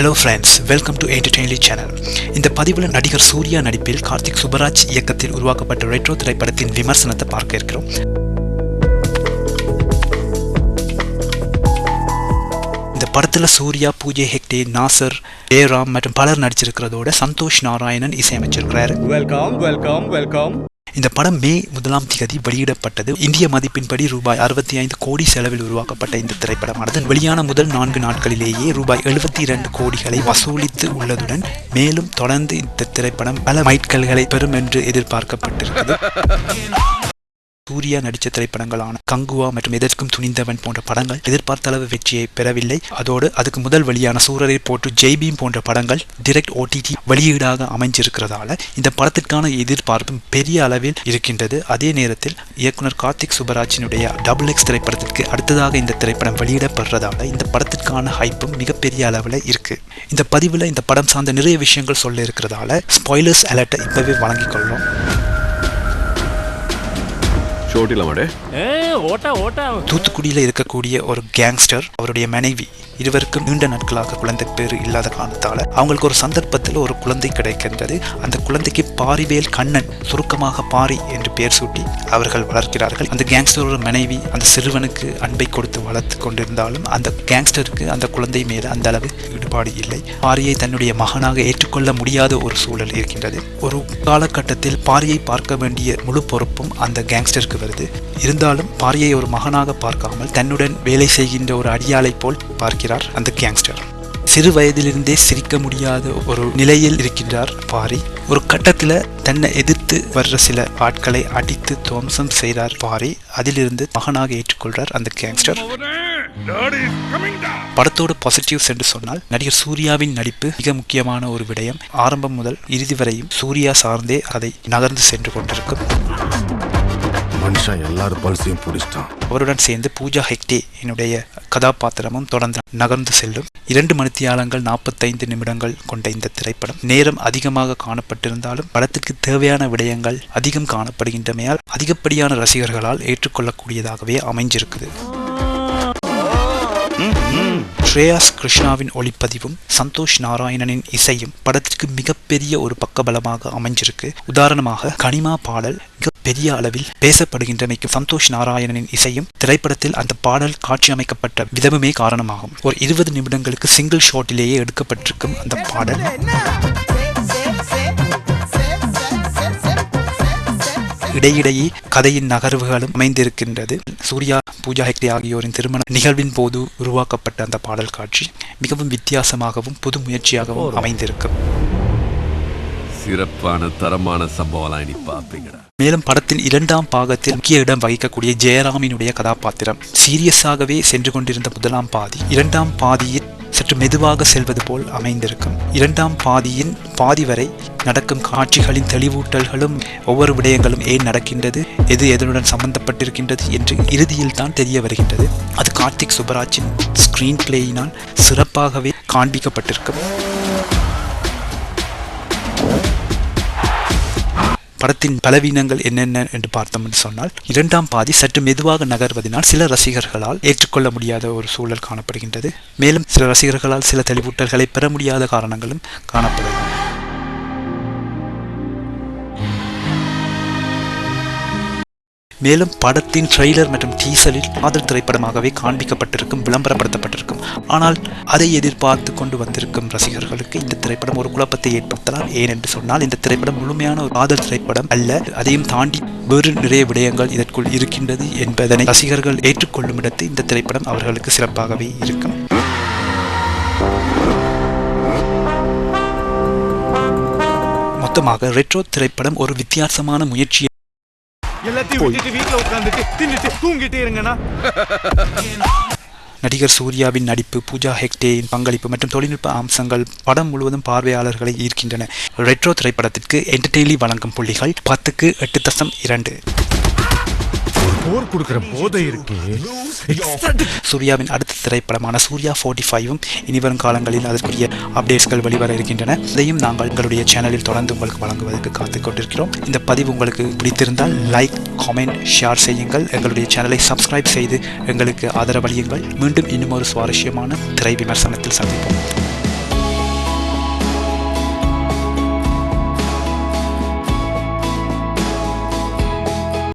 Hello friends, welcome to Entertainly channel. இந்த பதிவில் நடிகர் சூர்யா நடிப்பில் கார்த்திக் சுப்பராஜ் இயக்கத்தில் உருவாக்கப்பட்ட ரெட்ரோ திரைப்படத்தின் விமர்சனத்தை பார்க்க இருக்கிறோம். இந்த படத்துல சூர்யா, பூஜை ஹெக்டே, நாசர், ஜெயராம் மற்றும் பலர் நடிச்சிருக்கிறதோட சந்தோஷ் நாராயணன் இசையமைச்சிருக்கிறார். வெல்கம். இந்த படம் மே 1 வெளியிடப்பட்டது. இந்திய மதிப்பின்படி ரூபாய் 65 கோடி செலவில் உருவாக்கப்பட்ட இந்த திரைப்படமானது வெளியான முதல் 4 நாட்களிலேயே ரூபாய் 72 கோடிகளை வசூலித்து உள்ளதுடன் மேலும் தொடர்ந்து இந்த திரைப்படம் பல மைல்கல்களை பெறும் என்று எதிர்பார்க்கப்பட்டிருக்கிறது. சூர்யா நடித்த திரைப்படங்களான கங்குவா மற்றும் எதற்கும் துணிந்தவன் போன்ற படங்கள் எதிர்பார்த்த அளவு வெற்றியை பெறவில்லை. அதோடு அதுக்கு முதல் வெளியான சூரரை போட்டு ஜெய்பீம் போன்ற படங்கள் டைரக்ட் OTT வெளியீடாக அமைஞ்சிருக்கிறதால இந்த படத்திற்கான எதிர்பார்ப்பும் பெரிய அளவில் இருக்கின்றது. அதே நேரத்தில் இயக்குனர் கார்த்திக் சுப்பராஜினுடைய XX திரைப்படத்திற்கு அடுத்ததாக இந்த திரைப்படம் வெளியிடப்படுறதால இந்த படத்திற்கான ஹைப்பும் மிகப்பெரிய அளவில் இருக்கு. இந்த பதிவில் இந்த படம் சார்ந்த நிறைய விஷயங்கள் சொல்ல இருக்கிறதால ஸ்பாய்லர்ஸ் அலர்ட்டை இப்பவே வழங்கிக் கொள்ளும். தூத்துக்குடியில் இருக்கக்கூடிய ஒரு கேங்ஸ்டர், அவருடைய மனைவி இருவருக்கும் நீண்ட நாட்களாக குழந்தை பேர் இல்லாத காரணத்தால அவங்களுக்கு ஒரு சந்தர்ப்பத்தில் ஒரு குழந்தை கிடைக்கின்றது. அந்த குழந்தைக்கு பாரிவேல் கண்ணன், சுருக்கமாக பாரி என்று பெயர் சூட்டி அவர்கள் வளர்க்கிறார்கள். அந்த கேங்ஸ்டரோட மனைவி அந்த சிறுவனுக்கு அன்பை கொடுத்து வளர்த்து கொண்டிருந்தாலும் அந்த கேங்ஸ்டருக்கு அந்த குழந்தை மீது அந்த அளவு ஈடுபாடு இல்லை. பாரியை தன்னுடைய மகனாக ஏற்றுக்கொள்ள முடியாத ஒரு சூழல் இருக்கின்றது. ஒரு காலகட்டத்தில் பாரியை பார்க்க வேண்டிய முழு பொறுப்பும் அந்த கேங்ஸ்டருக்கு வருது. இருந்தாலும் பாரியை ஒரு மகனாக பார்க்காமல் தன்னுடன் வேலை செய்கின்ற ஒரு அடியாளை போல் பார்க்கிறார் அந்த கேங்ஸ்டர். சிறு வயதிலிருந்தே சிரிக்க முடியாத ஒரு நிலையில் இருக்கின்றார் பாரி. ஒரு கட்டத்தில் தன்னை எதிர்த்து வர்ற சில ஆட்களை அடித்து துவம்சம் செய்கிறார் பாரி. அதிலிருந்து மகனாக ஏற்றுக்கொள்றார் அந்த கேங்ஸ்டர். படத்தோட பாசிட்டிவ்ஸ் என்று சொன்னால் நடிகர் சூர்யாவின் நடிப்பு மிக முக்கியமான ஒரு விடயம். ஆரம்பம் முதல் இறுதி வரையும் சூர்யா சார்ந்தே அதை நகர்ந்து சென்று கொண்டிருக்கும். அவருடன் சேர்ந்து பூஜா ஹெக்டே என்னுடைய கதாபாத்திரமும் தொடர்ந்து நகர்ந்து செல்லும். 2 மணித்தியாலங்கள் 45 நிமிடங்கள் கொண்ட இந்த திரைப்படம் நேரம் அதிகமாக காணப்பட்டிருந்தாலும் படத்திற்கு தேவையான விடயங்கள் அதிகம் காணப்படுகின்றமையால் அதிகப்படியான ரசிகர்களால் ஏற்றுக்கொள்ளக்கூடியதாகவே அமைஞ்சிருக்குது. ஸ்ரேயாஸ் கிருஷ்ணாவின் ஒளிப்பதிவும் சந்தோஷ் நாராயணனின் இசையும் படத்திற்கு மிகப்பெரிய ஒரு பக்கபலமாக அமைஞ்சிருக்கு. உதாரணமாக கனிமா பாடல் மிகப்பெரிய அளவில் பேசப்படுகின்றமைக்கு சந்தோஷ் நாராயணனின் இசையும் திரைப்படத்தில் அந்த பாடல் காட்சி அமைக்கப்பட்ட விதமுமே காரணமாகும். ஒரு 20 நிமிடங்களுக்கு சிங்கிள் ஷாட்டிலேயே எடுக்கப்பட்டிருக்கும் அந்த பாடல் இடையிடையே கதையின் நகர்வுகளும் அமைந்திருக்கின்றது. சூர்யா, பூஜா ஹெக்டே ஆகியோரின் திருமண நிகழ்வின் போது உருவாக்கப்பட்ட அந்த பாடல் காட்சி மிகவும் வித்தியாசமாகவும் புது முயற்சியாகவும் அமைந்திருக்கும். சிறப்பான தரமான சம்பவம். மேலும் படத்தின் 2ஆம் பாகத்தில் முக்கிய இடம் வகிக்கக்கூடிய ஜெயராமினுடைய கதாபாத்திரம் சீரியஸாகவே சென்று கொண்டிருந்த முதலாம் பாதி 2ஆம் பாதியில் சற்று மெதுவாக செல்வது போல் அமைந்திருக்கும். 2ஆம் பாதியின் பாதி வரை நடக்கும் காட்சிகளின் தெளிவூட்டல்களும் ஒவ்வொரு விடயங்களும் ஏன் நடக்கின்றது, எது எதனுடன் சம்பந்தப்பட்டிருக்கின்றது என்று இறுதியில் தான் தெரிய வருகின்றது. அது கார்த்திக் சுப்பராஜின் ஸ்கிரீன் பிளேயினால் சிறப்பாகவே காண்பிக்கப்பட்டிருக்கும். படத்தின் பலவீனங்கள் என்னென்ன என்று பார்த்தோம் என்று சொன்னால் 2ஆம் பாதி சற்று மெதுவாக நகர்வதனால் சில ரசிகர்களால் ஏற்றுக்கொள்ள முடியாத ஒரு சூழல் காணப்படுகின்றது. மேலும் சில ரசிகர்களால் சில தெளிவூட்டல்களை பெற முடியாத காரணங்களும் காணப்படுகிறது. மேலும் படத்தின் ட்ரெய்லர் மற்றும் டீசரில் காதல் திரைப்படமாகவே காண்பிக்கப்பட்டிருக்கும், விளம்பரப்படுத்தப்பட்டிருக்கும். ஆனால் அதை எதிர்பார்த்து கொண்டு வந்திருக்கும் ரசிகர்களுக்கு இந்த திரைப்படம் ஒரு குழப்பத்தை ஏற்படுத்தலாம். ஏனென்று சொன்னால் இந்த திரைப்படம் முழுமையான ஒரு காதல் திரைப்படம் அல்ல. அதையும் தாண்டி வேறு நிறைய விடயங்கள் இதற்குள் இருக்கின்றது என்பதனை ரசிகர்கள் ஏற்றுக்கொள்ளும் இடத்து இந்த திரைப்படம் அவர்களுக்கு சிறப்பாகவே இருக்கும். மொத்தமாக ரெட்ரோ திரைப்படம் ஒரு வித்தியாசமான முயற்சி. நடிகர் சூர்யாவின் நடிப்பு, பூஜா ஹெக்டேயின் பங்களிப்பு மற்றும் தொழில்நுட்ப அம்சங்கள் படம் முழுவதும் பார்வையாளர்களை ஈர்க்கின்றன. ரெட்ரோ திரைப்படத்திற்கு என்டர்டெய்ன்லி வழங்கும் புள்ளிகள் 10க்கு 8.2. சூர்யாவின் அடுத்த திரைப்படமான சூர்யா 45ம் இனிவரும் காலங்களில் அதற்குரிய அப்டேட்ஸ்கள் வெளிவர இருக்கின்றன. இதையும் நாங்கள் எங்களுடைய சேனலில் தொடர்ந்து உங்களுக்கு வழங்குவதற்கு காத்துக் கொண்டிருக்கிறோம். இந்த பதிவு உங்களுக்கு பிடித்திருந்தால் லைக், காமெண்ட், ஷேர் செய்யுங்கள். எங்களுடைய சேனலை சப்ஸ்கிரைப் செய்து எங்களுக்கு ஆதரவளியுங்கள். மீண்டும் இன்னும் ஒரு சுவாரஸ்யமான திரை விமர்சனத்தில் சந்திப்போம்.